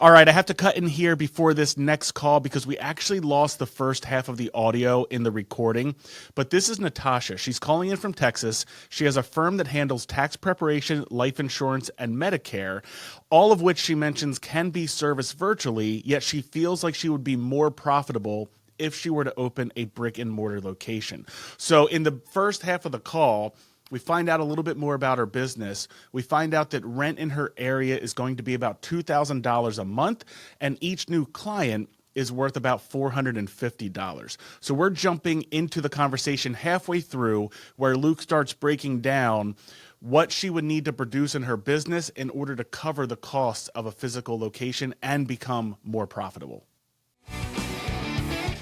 All right, I have to cut in here before this next call because we actually lost the first half of the audio in the recording. But this is Natasha. She's calling in from Texas. She has a firm that handles tax preparation, life insurance, and Medicare, all of which she mentions can be serviced virtually, yet she feels like she would be more profitable if she were to open a brick and mortar location. So in the first half of the call, we find out a little bit more about her business. We find out that rent in her area is going to be about $2,000 a month, and each new client is worth about $450. So we're jumping into the conversation halfway through where Luke starts breaking down what she would need to produce in her business in order to cover the costs of a physical location and become more profitable.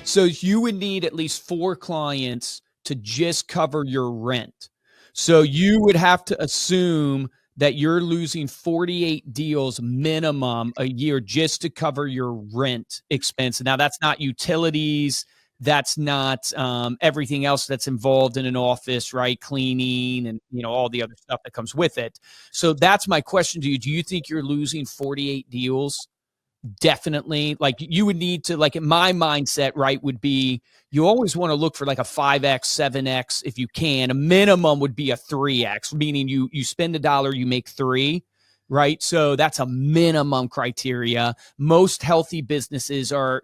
So you would need at least 4 clients to just cover your rent. So you would have to assume that you're losing 48 deals minimum a year just to cover your rent expense. Now, that's not utilities. That's not everything else that's involved in an office, right? Cleaning and, all the other stuff that comes with it. So that's my question to you. Do you think you're losing 48 deals? Definitely. Like you would need to, like in my mindset, right, would be you always want to look for like a 5X, 7X if you can. A minimum would be a 3X, meaning you spend $1, you make 3, right? So that's a minimum criteria. Most healthy businesses are,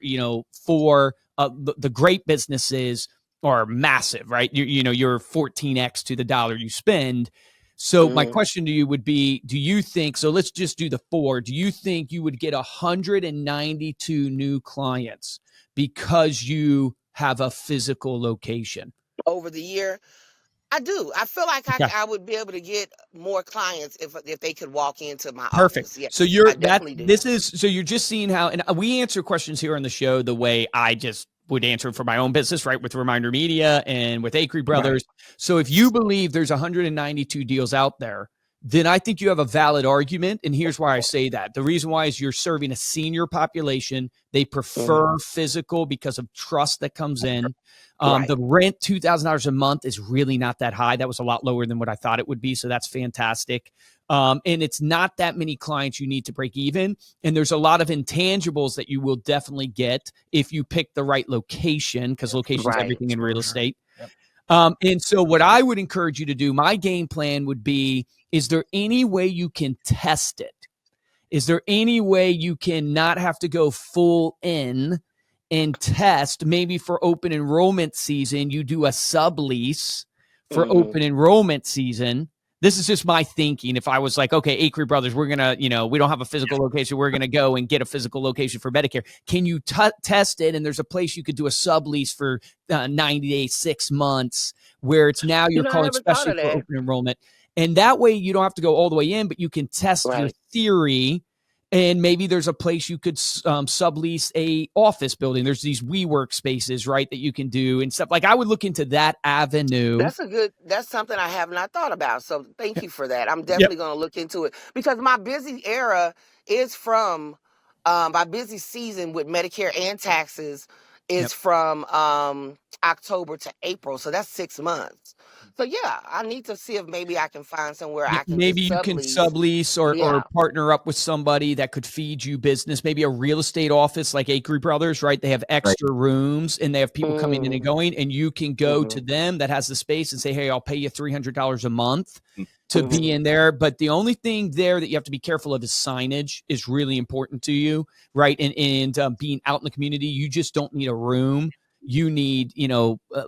for the great businesses are massive, right? You're 14X to the dollar you spend. So my question to you would be, do you think, so let's just do the 4, do you think you would get 192 new clients because you have a physical location? Over the year? I do. I feel like Okay. I would be able to get more clients if they could walk into my Perfect. office. Yes, So I definitely do. so you're just seeing how, and we answer questions here on the show the way I just would answer for my own business, right? With Reminder Media and with Acre Brothers. Right. So if you believe there's 192 deals out there, then I think you have a valid argument. And here's why I say that. The reason why is you're serving a senior population. They prefer physical because of trust that comes in. Right. The rent, $2,000 a month, is really not that high. That was a lot lower than what I thought it would be. So that's fantastic. And it's not that many clients you need to break even. And there's a lot of intangibles that you will definitely get if you pick the right location, because location is everything in real estate. Yep. And so what I would encourage you to do, my game plan would be, is there any way you can test it? Is there any way you can not have to go full in and test? Maybe for open enrollment season, you do a sublease for open enrollment season. This is just my thinking. If I was like, okay, Acre Brothers, we're going to, we don't have a physical location. We're going to go and get a physical location for Medicare. Can you test it? And there's a place you could do a sublease for 90 days, 6 months, where it's now you're calling specially for open enrollment. And that way you don't have to go all the way in, but you can test your theory. And maybe there's a place you could sublease a office building. There's these WeWork spaces, right, that you can do and stuff. Like I would look into that avenue. That's something I have not thought about. So thank you for that. I'm definitely going to look into it because my busy era is from my busy season with Medicare and taxes is from October to April. So that's 6 months. So yeah, I need to see if maybe I can find somewhere I can maybe you can sublease or partner up with somebody that could feed you business. Maybe a real estate office like Acre Brothers, right? They have extra rooms and they have people coming in and going, and you can go to them that has the space and say, hey, I'll pay you $300 a month to be in there. But the only thing there that you have to be careful of is signage is really important to you, right? And being out in the community, you just don't need a room. You need,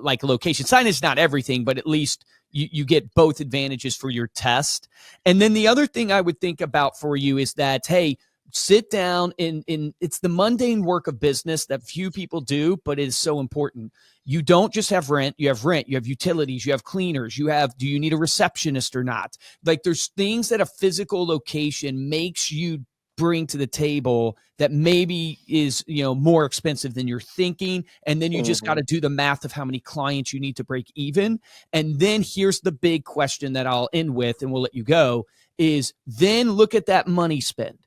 like location. Signage is not everything, but at least you get both advantages for your test. And then the other thing I would think about for you is that, hey, sit down and it's the mundane work of business that few people do, but it is so important. You don't just have rent, you have utilities, you have cleaners, do you need a receptionist or not? Like there's things that a physical location makes you bring to the table that maybe is, more expensive than you're thinking. And then you just got to do the math of how many clients you need to break even. And then here's the big question that I'll end with, and we'll let you go, is then look at that money spend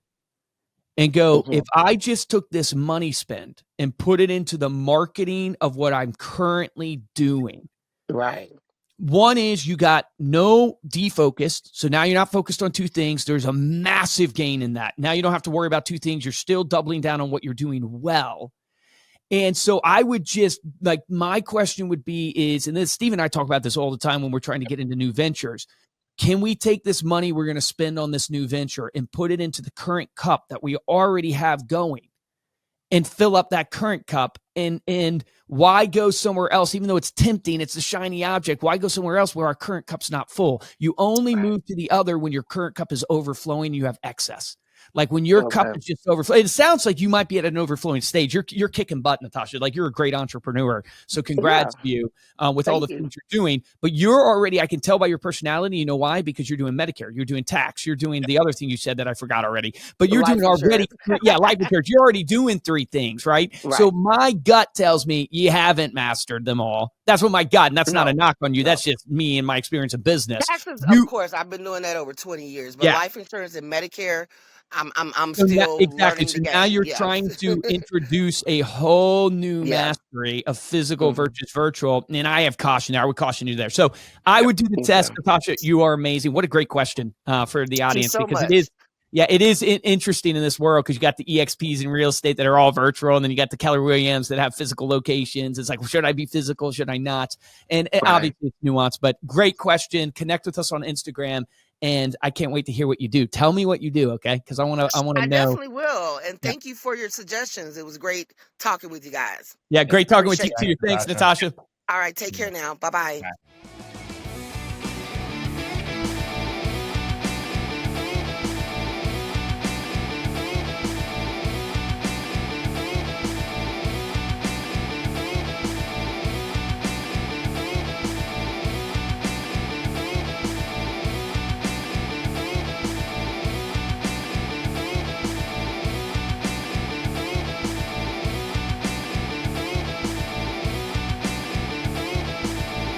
and go, if I just took this money spend and put it into the marketing of what I'm currently doing, right? One is you got no defocused. So now you're not focused on two things. There's a massive gain in that. Now you don't have to worry about two things. You're still doubling down on what you're doing well. And so I would just like, my question would be is, and this, Steve and I talk about this all the time when we're trying to get into new ventures. Can we take this money we're going to spend on this new venture and put it into the current cup that we already have going and fill up that current cup? And why go somewhere else? Even though it's tempting, it's a shiny object. Why go somewhere else where our current cup's not full? You only move to the other when your current cup is overflowing, you have excess. Like when your cup is just overflowing. It sounds like you might be at an overflowing stage. You're kicking butt, Natasha. Like you're a great entrepreneur. So congrats to you with all the things you're doing. But you're already, I can tell by your personality, you know why? Because you're doing Medicare, you're doing tax, you're doing the other thing you said that I forgot already. But you're doing already, life insurance. You're already doing 3 things, right? So my gut tells me you haven't mastered them all. That's what my gut, and that's not a knock on you. That's just me and my experience of business. Taxes, of course, I've been doing that over 20 years. But life insurance and Medicare, I'm so still exactly. learning So the game. now you're trying to introduce a whole new mastery of physical versus virtual. And I have caution there. I would caution you there. So I would do the test, Natasha. You are amazing. What a great question for the audience, because it is. Yeah, it is interesting in this world because you got the EXPs in real estate that are all virtual, and then you got the Keller Williams that have physical locations. It's like, well, should I be physical? Should I not? And obviously it's nuanced, but great question. Connect with us on Instagram, and I can't wait to hear what you do. Tell me what you do, okay? Because I want to know. I definitely will, and thank you for your suggestions. It was great talking with you guys. Yeah, great talking with you too. Thanks, Natasha. All right, take care now. Bye-bye.